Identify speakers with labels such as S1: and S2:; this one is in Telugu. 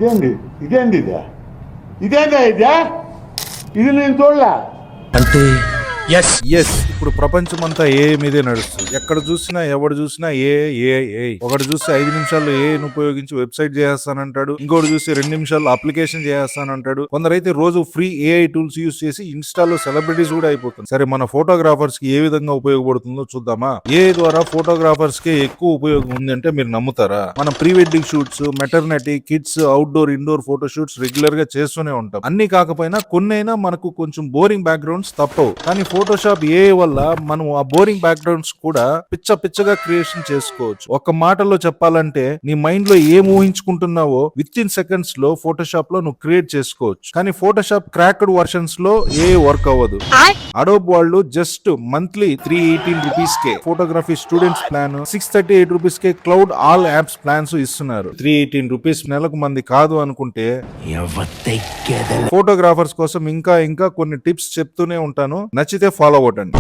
S1: ఇదేంది ఇదేందా ఇది నేను చూడలే
S2: అంటే
S3: ఎస్ ఇప్పుడు ప్రపంచమంతా ఏ మీదే నడుస్తుంది. ఎక్కడ చూసినా ఎవడు చూసినా ఏ ఒకటి చూస్తే 5 నిమిషాల్లో ఏను ఉపయోగించి వెబ్సైట్ చేస్తానంటాడు, ఇంకోటి చూస్తే 2 నిమిషాల్లో అప్లికేషన్ చేస్తానంటాడు. కొందరైతే రోజు ఫ్రీ ఏఐ టూల్స్ యూస్ చేసి ఇన్స్టాలో సెలబ్రిటీస్ కూడా అయిపోతుంది. సరే, మన ఫోటోగ్రాఫర్స్ కి ఏ విధంగా ఉపయోగపడుతుందో చూద్దామా. ఏఐ ద్వారా ఫోటోగ్రాఫర్స్ కి ఎక్కువ ఉపయోగం ఉంది అంటే మీరు నమ్ముతారా? మనం pre wedding shoots, maternity, kids, outdoor indoor photo shoots regular గా చేస్తూనే ఉంటాం. అన్ని కాకపోయినా కొన్నైనా మనకు కొంచెం బోరింగ్ బ్యాక్గ్రౌండ్స్ తప్పవు. కానీ ఫోటోషాప్ ఏ వల్ల మనం ఆ బోరింగ్ బ్యాక్గ్రౌండ్స్ కూడా పిచ్చగా క్రియేషన్ చేసుకోవచ్చు. ఒక మాటలో చెప్పాలంటే నీ మైండ్ లో ఏం ఊహించుకుంటున్నావో విత్ ఇన్ సెకండ్స్ లో ఫోటోషాప్ లో నువ్వు క్రియేట్ చేసుకోవచ్చు. కానీ ఫోటోషాప్ క్రాక్డ్ వర్షన్స్ లో ఏ వర్క్ అవ్వదు. అడోబ్ వాళ్ళు జస్ట్ మంత్లీ 318 రూపీస్ కే ఫోటోగ్రఫీ స్టూడెంట్స్ ప్లాన్, 638 రూపీస్ కే క్లౌడ్ ఆల్ యాప్స్ ప్లాన్స్ ఇస్తున్నారు. 318 రూపీస్ నెలకు మంది కాదు అనుకుంటే ఫోటోగ్రాఫర్స్ కోసం ఇంకా కొన్ని టిప్స్ చెప్తూనే ఉంటాను. నచ్చితే ఫాలో అవ్వండి.